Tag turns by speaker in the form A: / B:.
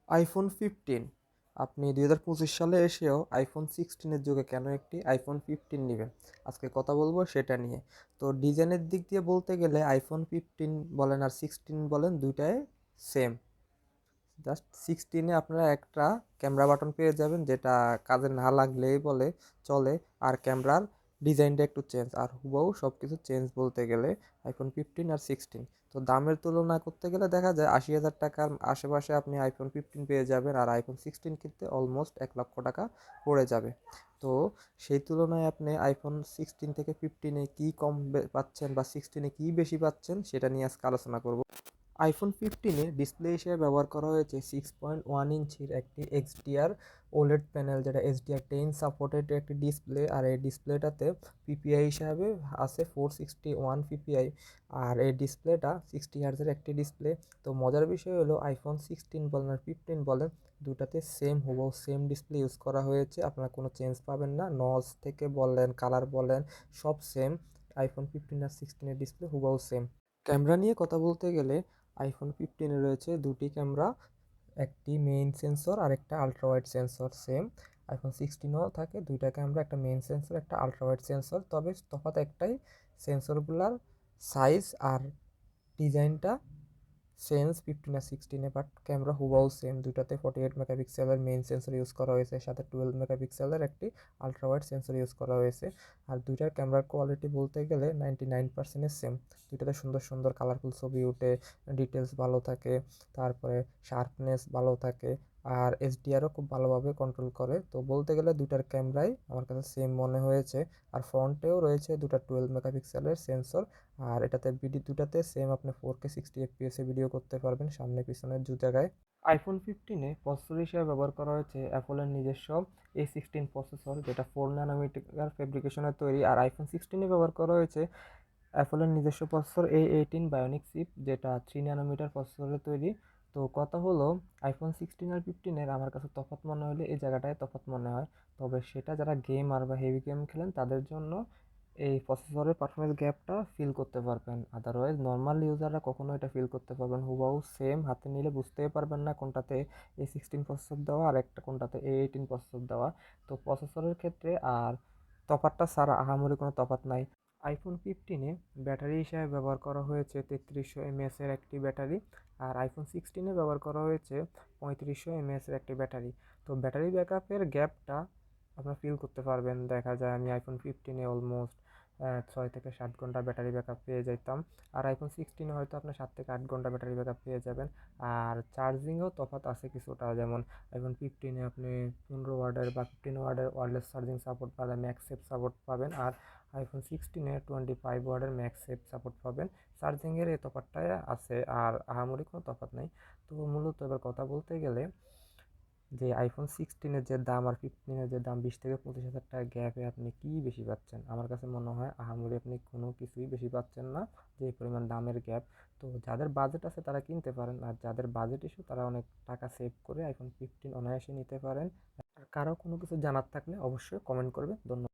A: IPhone 15 আপনি 2025 সালে এসেও আইফোন 16-এর যুগে কেন একটি আইফোন 15 নেবেন? আজকে কথা বলবো সেটা নিয়ে। তো ডিজাইনের দিক দিয়ে বলতে গেলে আইফোন 15 বলেন আর 16 বলেন দুইটাই সেম। জাস্ট 16-এ আপনারা একটা ক্যামেরা বাটন পেয়ে যাবেন যেটা কাজে না লাগলেই বলে চলে, আর ক্যামেরার ডিজাইনটা একটু চেঞ্জ, আর হুবহু সব কিছু চেঞ্জ বলতে গেলে আইফোন 15 আর 16। তো দামের তুলনা করতে গেলে দেখা যায় 80,000 টাকার আশেপাশে আপনি আইফোন 15 পেয়ে যাবেন, আর আইফোন 16 কিনতে অলমোস্ট 1 লক্ষ টাকা পড়ে যাবে। তো সেই তুলনায় আপনি আইফোন 16 থেকে 15-এ কী কম পাচ্ছেন বা 16-এ কী বেশি পাচ্ছেন সেটা নিয়ে আজকে আলোচনা করব। আইফোন 15-এ ডিসপ্লে হিসেবে ব্যবহার করা হয়েছে 6.1 ইঞ্চির একটি এক্সডিআর ওলেড প্যানেল, যেটা এসডিআর 10 সাপোর্টেড একটি ডিসপ্লে। আর এই ডিসপ্লেটাতে পিপিআই হিসাবে আছে 461 পিপিআই। আর এই ডিসপ্লেটা 60 হার্জের একটি ডিসপ্লে। তো মজার বিষয় হলো আইফোন 16 বলেন আর 15 বলেন দুটাতে সেম হুবহু সেম ডিসপ্লে ইউজ করা হয়েছে, আপনারা কোনো চেঞ্জ পাবেন না। নজ থেকে বলেন, কালার বলেন, সব সেম। আইফোন 15 আর 16-এর ডিসপ্লে হুবহু সেম। ক্যামেরা নিয়ে কথা বলতে গেলে আইফোন 15-এ রয়েছে দুটি ক্যামেরা, একটি মেইন সেন্সর আর একটা ultra wide sensor same. IPhone 16-এও থাকে দুইটা ক্যামেরা, একটা মেইন সেন্সর একটা আলট্রা ওয়াইড সেন্সর, তবে তফাৎ একটাই, সেন্সরগুলোর সাইজ আর ডিজাইনটা চেঞ্জ 15 আর 16-এ, বাট ক্যামেরা হুবহু সেম। দুটাতে 48 মেগাপিক্সেলের মেইন সেন্সর ইউজ করা হয়েছে, সাথে 12 মেগাপিক্সেলের একটি আলট্রা ওয়াইড সেন্সর ইউজ করা হয়েছে। আর দুইটার ক্যামেরার কোয়ালিটি বলতে গেলে 99% সেম। দুইটাতে সুন্দর সুন্দর কালারফুল ছবি উঠে, ডিটেলস ভালো থাকে, তারপরে শার্পনেস ভালো থাকে, আর এইচডিআরও খুব ভালোভাবে কন্ট্রোল করে। তো বলতে গেলে দুটার ক্যামেরাই আমার কাছে সেম মনে হয়েছে। আর ফ্রন্টেও রয়েছে দুটা 12 মেগাপিক্সেলের সেন্সর। আর এটাতে দুটাতে সেম আপনি 4K 60 FPS ভিডিও করতে পারবেন সামনে পিছনের দু জায়গায়। আইফোন 15-এ প্রসেসর হিসেবে ব্যবহার করা হয়েছে অ্যাপলের নিজস্ব A16 প্রসেসর, যেটা 4 ন্যানোমিটার ফেব্রিকেশনের তৈরি। আর আইফোন 16-এ ব্যবহার করা হয়েছে অ্যাপলের নিজস্ব প্রসেসর A18 বায়োনিক চিপ, যেটা 3 ন্যানোমিটার প্রসেসরের তৈরি। তো কথা হলো আইফোন 16 আর 15-এর আমার কাছে তফাৎ মনে হলে এই জায়গাটায় তফাৎ মনে হয়। তবে সেটা যারা গেমার বা হেভি গেম খেলেন তাদের জন্য এই প্রসেসরের পারফরমেন্স গ্যাপটা ফিল করতে পারবেন, আদারওয়াইজ নর্মাল ইউজাররা কখনো এটা ফিল করতে পারবেন হুবহু সেম, হাতে নিলে বুঝতেই পারবেন না কোনটাতে A16 প্রসেসর দেওয়া আর একটা কোনটাতে A18 প্রসেসর দেওয়া। তো প্রসেসরের ক্ষেত্রে আর তফাৎটা ছাড়া আহামরি কোনো তফাৎ নাই। আইফোন 15-এ ব্যাটারি হিসাবে ব্যবহার করা হয়েছে 3300 mAh-এর একটি ব্যাটারি, আর আইফোন 16-এ ব্যবহার করা হয়েছে 3500 mAh-এর একটি ব্যাটারি। তো ব্যাটারি ব্যাকআপের গ্যাপটা আপনারা ফিল করতে পারবেন। দেখা যায় আমি আইফোন 15-এ অলমোস্ট 6 থেকে 7 ঘন্টা ব্যাটারি ব্যাকআপ পেয়ে যেতাম, আর আইফোন 16-এ হয়তো আপনার 7 থেকে 8 ঘন্টা ব্যাটারি ব্যাকআপ পেয়ে যাবেন। আর চার্জিংয়েও তফাৎ আছে কিছুটা, যেমন আইফোন 15-এ আপনি 15 ওয়াটের বা 15 ওয়াটের ওয়্যারলেস চার্জিং সাপোর্ট পাবেন, ম্যাগসেফ সাপোর্ট পাবেন। আর আইফোন 16-এ 25 ওয়াটের ম্যাগসেফ সাপোর্ট পাবেন। চার্জিংয়ের এই তফাৎটাই আছে, আর আহামরি কোনো তফাৎ নেই। তো মূলত এবার কথা বলতে গেলে যে আইফোন 16-এর যে দাম আর 15-এর যে দাম, 20 থেকে 25 হাজার টাকা গ্যাপে আপনি কি বেশি পাচ্ছেন? আমার কাছে মনে হয় আহামরি আপনি কোনো কিছুই বেশি পাচ্ছেন না, যে পরিমাণ দামের গ্যাপ। তো যাদের বাজেট আছে তারা কিনতে পারেন, আর যাদের বাজেট ইস্যু তারা অনেক টাকা সেভ করে আইফোন 15 অনায়াসে নিতে পারেন। আর কারো কোনো কিছু জানার থাকলে অবশ্যই কমেন্ট করবেন। ধন্যবাদ।